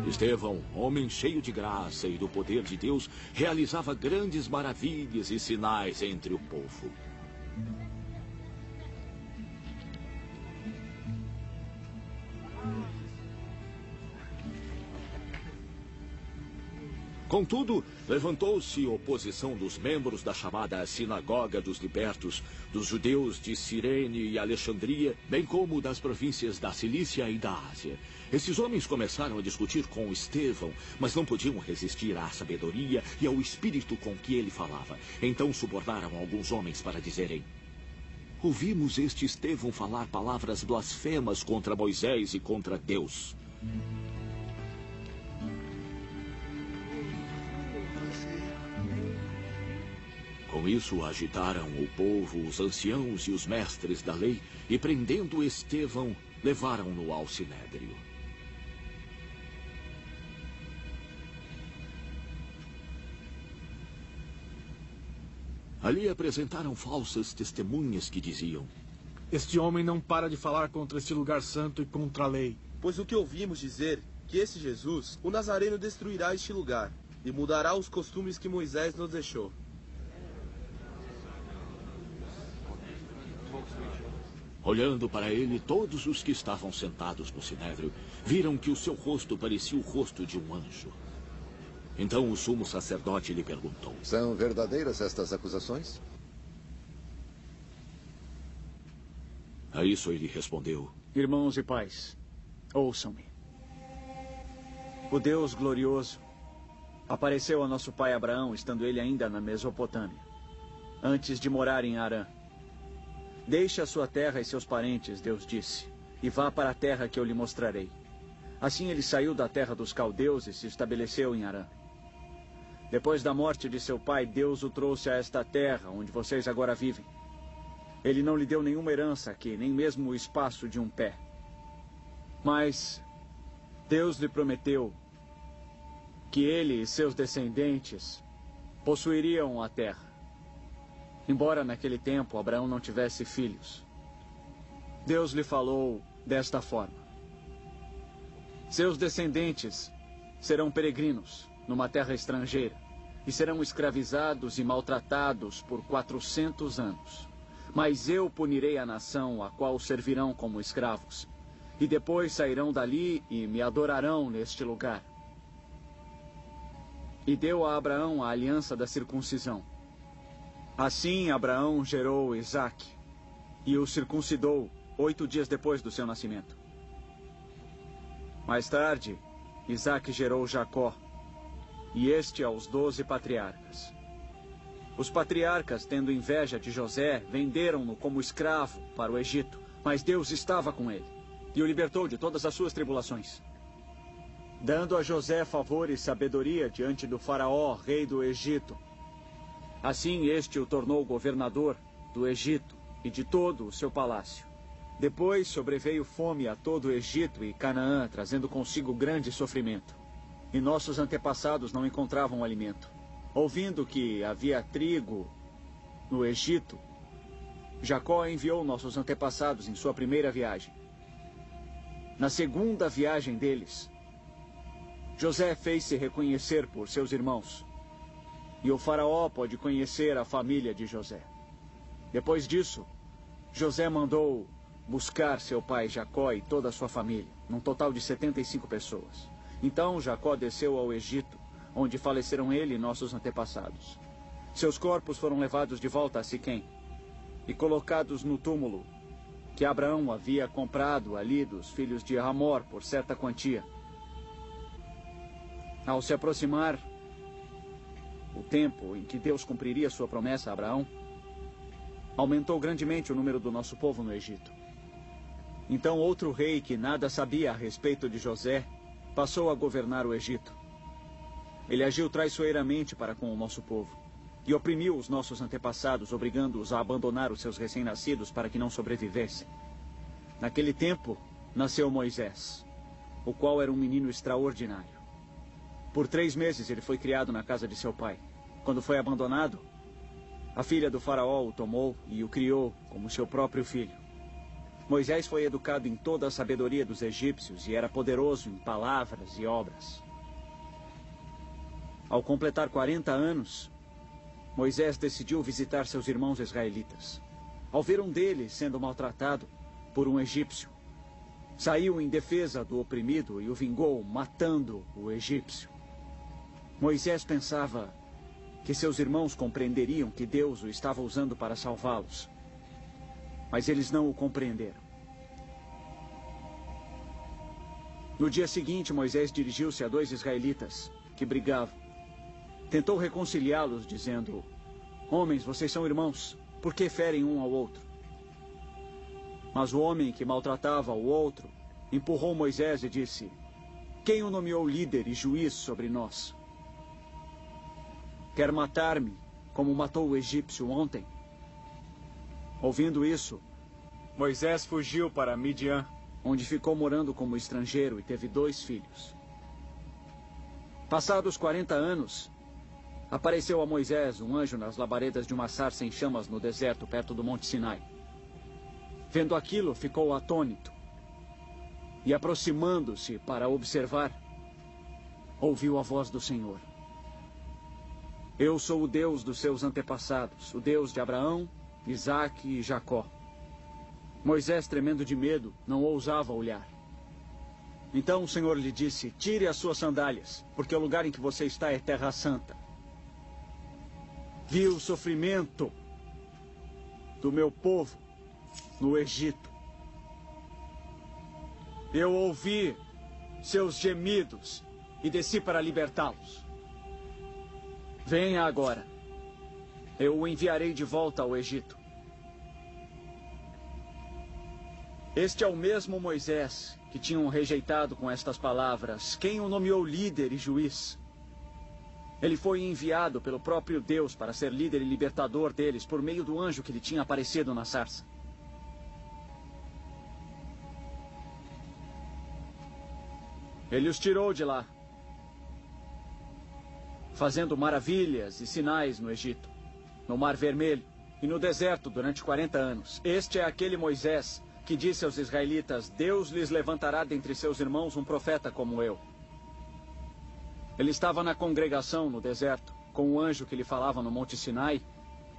Estevão, homem cheio de graça e do poder de Deus, realizava grandes maravilhas e sinais entre o povo. Contudo, levantou-se oposição dos membros da chamada Sinagoga dos Libertos, dos judeus de Cirene e Alexandria, bem como das províncias da Cilícia e da Ásia. Esses homens começaram a discutir com Estevão, mas não podiam resistir à sabedoria e ao espírito com que ele falava. Então subornaram alguns homens para dizerem: ouvimos este Estevão falar palavras blasfemas contra Moisés e contra Deus. Com isso, agitaram o povo, os anciãos e os mestres da lei, e prendendo Estevão, levaram-no ao sinédrio. Ali apresentaram falsas testemunhas que diziam: este homem não para de falar contra este lugar santo e contra a lei. Pois o que ouvimos dizer, que esse Jesus, o Nazareno, destruirá este lugar, e mudará os costumes que Moisés nos deixou. Olhando para ele, todos os que estavam sentados no sinédrio viram que o seu rosto parecia o rosto de um anjo. Então o sumo sacerdote lhe perguntou: são verdadeiras estas acusações? A isso ele respondeu: irmãos e pais, ouçam-me. O Deus glorioso apareceu a nosso pai Abraão, estando ele ainda na Mesopotâmia, antes de morar em Harã. Deixe a sua terra e seus parentes, Deus disse, e vá para a terra que eu lhe mostrarei. Assim ele saiu da terra dos caldeus e se estabeleceu em Harã. Depois da morte de seu pai, Deus o trouxe a esta terra, onde vocês agora vivem. Ele não lhe deu nenhuma herança aqui, nem mesmo o espaço de um pé. Mas Deus lhe prometeu que ele e seus descendentes possuiriam a terra. Embora naquele tempo Abraão não tivesse filhos, Deus lhe falou desta forma: seus descendentes serão peregrinos numa terra estrangeira e serão escravizados e maltratados por 400 anos. Mas eu punirei a nação a qual servirão como escravos, e depois sairão dali e me adorarão neste lugar. E deu a Abraão a aliança da circuncisão. Assim Abraão gerou Isaque e o circuncidou 8 dias depois do seu nascimento. Mais tarde, Isaque gerou Jacó, e este aos 12 patriarcas. Os patriarcas, tendo inveja de José, venderam-no como escravo para o Egito, mas Deus estava com ele e o libertou de todas as suas tribulações, dando a José favor e sabedoria diante do faraó, rei do Egito. Assim este o tornou governador do Egito e de todo o seu palácio. Depois sobreveio fome a todo o Egito e Canaã, trazendo consigo grande sofrimento. E nossos antepassados não encontravam alimento. Ouvindo que havia trigo no Egito, Jacó enviou nossos antepassados em sua primeira viagem. Na segunda viagem deles, José fez-se reconhecer por seus irmãos, e o faraó pôde conhecer a família de José. Depois disso, José mandou buscar seu pai Jacó e toda a sua família, num total de 75 pessoas. Então Jacó desceu ao Egito, onde faleceram ele e nossos antepassados. Seus corpos foram levados de volta a Siquém e colocados no túmulo que Abraão havia comprado ali dos filhos de Hamor por certa quantia. Ao se aproximar o tempo em que Deus cumpriria sua promessa a Abraão, aumentou grandemente o número do nosso povo no Egito. Então outro rei que nada sabia a respeito de José passou a governar o Egito. Ele agiu traiçoeiramente para com o nosso povo e oprimiu os nossos antepassados, obrigando-os a abandonar os seus recém-nascidos para que não sobrevivessem. Naquele tempo, nasceu Moisés, o qual era um menino extraordinário. Por 3 meses ele foi criado na casa de seu pai. Quando foi abandonado, a filha do faraó o tomou e o criou como seu próprio filho. Moisés foi educado em toda a sabedoria dos egípcios e era poderoso em palavras e obras. Ao completar 40 anos, Moisés decidiu visitar seus irmãos israelitas. Ao ver um deles sendo maltratado por um egípcio, saiu em defesa do oprimido e o vingou, matando o egípcio. Moisés pensava que seus irmãos compreenderiam que Deus o estava usando para salvá-los. Mas eles não o compreenderam. No dia seguinte, Moisés dirigiu-se a 2 israelitas que brigavam. Tentou reconciliá-los, dizendo: homens, vocês são irmãos, por que ferem um ao outro? Mas o homem que maltratava o outro empurrou Moisés e disse: quem o nomeou líder e juiz sobre nós? Quer matar-me, como matou o egípcio ontem? Ouvindo isso, Moisés fugiu para Midian, onde ficou morando como estrangeiro e teve 2 filhos. Passados 40 anos, apareceu a Moisés um anjo nas labaredas de uma sarça em chamas no deserto, perto do Monte Sinai. Vendo aquilo, ficou atônito. E aproximando-se para observar, ouviu a voz do Senhor. Eu sou o Deus dos seus antepassados, o Deus de Abraão, Isaque e Jacó. Moisés, tremendo de medo, não ousava olhar. Então o Senhor lhe disse: tire as suas sandálias, porque o lugar em que você está é terra santa. Vi o sofrimento do meu povo no Egito. Eu ouvi seus gemidos e desci para libertá-los. Venha agora. Eu o enviarei de volta ao Egito. Este é o mesmo Moisés que tinham rejeitado com estas palavras: quem o nomeou líder e juiz? Ele foi enviado pelo próprio Deus para ser líder e libertador deles por meio do anjo que lhe tinha aparecido na sarça. Ele os tirou de lá, fazendo maravilhas e sinais no Egito, no Mar Vermelho e no deserto durante 40 anos. Este é aquele Moisés que disse aos israelitas: Deus lhes levantará dentre seus irmãos um profeta como eu. Ele estava na congregação no deserto, com o anjo que lhe falava no Monte Sinai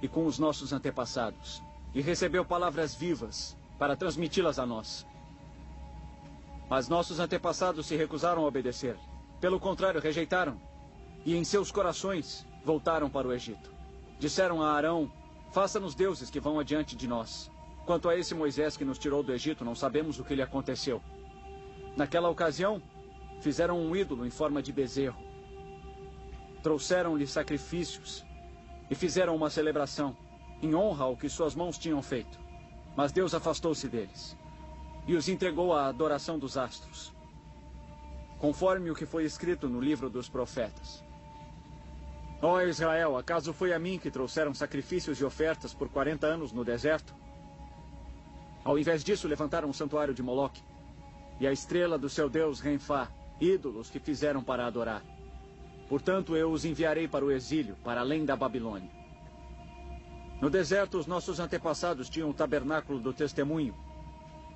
e com os nossos antepassados, e recebeu palavras vivas para transmiti-las a nós. Mas nossos antepassados se recusaram a obedecer. Pelo contrário, rejeitaram, e em seus corações voltaram para o Egito. Disseram a Arão: faça-nos deuses que vão adiante de nós. Quanto a esse Moisés que nos tirou do Egito, não sabemos o que lhe aconteceu. Naquela ocasião, fizeram um ídolo em forma de bezerro. Trouxeram-lhe sacrifícios e fizeram uma celebração em honra ao que suas mãos tinham feito. Mas Deus afastou-se deles e os entregou à adoração dos astros, conforme o que foi escrito no livro dos profetas. Ó Israel, acaso foi a mim que trouxeram sacrifícios e ofertas por 40 anos no deserto? Ao invés disso, levantaram um santuário de Moloque e a estrela do seu deus Renfá, ídolos que fizeram para adorar. Portanto, eu os enviarei para o exílio, para além da Babilônia. No deserto, os nossos antepassados tinham o tabernáculo do testemunho,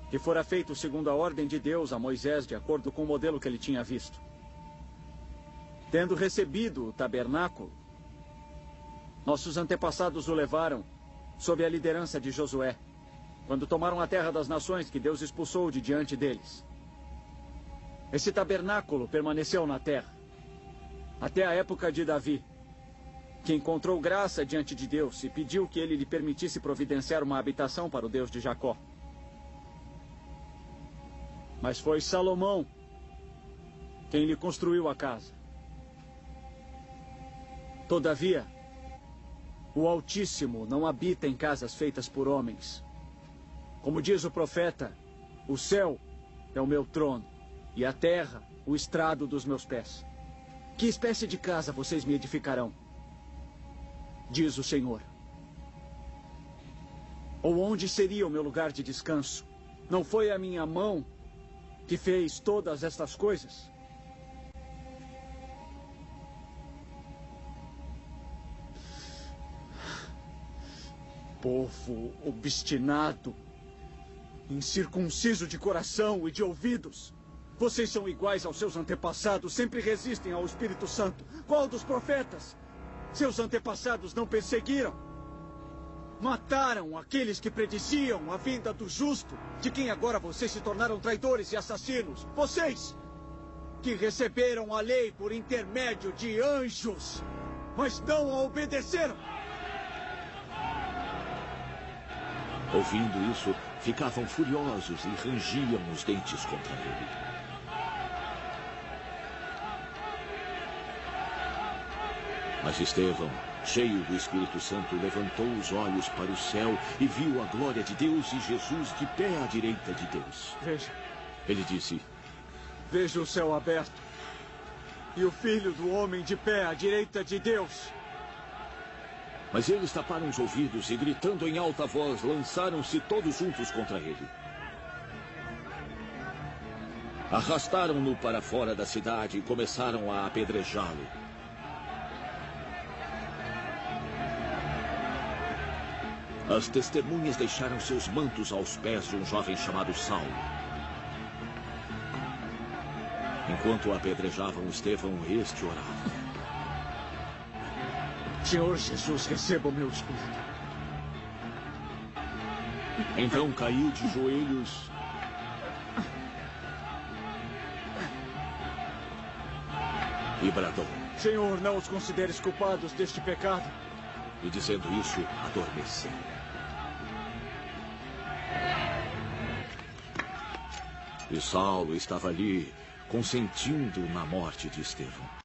que fora feito segundo a ordem de Deus a Moisés, de acordo com o modelo que ele tinha visto. Tendo recebido o tabernáculo, nossos antepassados o levaram sob a liderança de Josué, quando tomaram a terra das nações que Deus expulsou de diante deles. Esse tabernáculo permaneceu na terra até a época de Davi, que encontrou graça diante de Deus e pediu que ele lhe permitisse providenciar uma habitação para o Deus de Jacó. Mas foi Salomão quem lhe construiu a casa. Todavia, o Altíssimo não habita em casas feitas por homens. Como diz o profeta, o céu é o meu trono e a terra o estrado dos meus pés. Que espécie de casa vocês me edificarão? Diz o Senhor. Ou onde seria o meu lugar de descanso? Não foi a minha mão que fez todas estas coisas? Povo obstinado incircunciso de coração e de ouvidos. Vocês são iguais aos seus antepassados, sempre resistem ao Espírito Santo. Qual dos profetas? Seus antepassados não perseguiram. Mataram aqueles que prediziam a vinda do justo, de quem agora vocês se tornaram traidores e assassinos. Vocês, que receberam a lei por intermédio de anjos, mas não a obedeceram. Ouvindo isso, ficavam furiosos e rangiam os dentes contra ele. Mas Estevão, cheio do Espírito Santo, levantou os olhos para o céu e viu a glória de Deus e Jesus de pé à direita de Deus. Veja. Ele disse: Veja o céu aberto e o Filho do Homem de pé à direita de Deus. Mas eles taparam os ouvidos e, gritando em alta voz, lançaram-se todos juntos contra ele. Arrastaram-no para fora da cidade e começaram a apedrejá-lo. As testemunhas deixaram seus mantos aos pés de um jovem chamado Saulo. Enquanto apedrejavam Estevão, este orava: Senhor Jesus, receba o meu espírito. Então caiu de joelhos e bradou. Senhor, não os consideres culpados deste pecado. E dizendo isso, adormeceu. E Saulo estava ali, consentindo na morte de Estevão.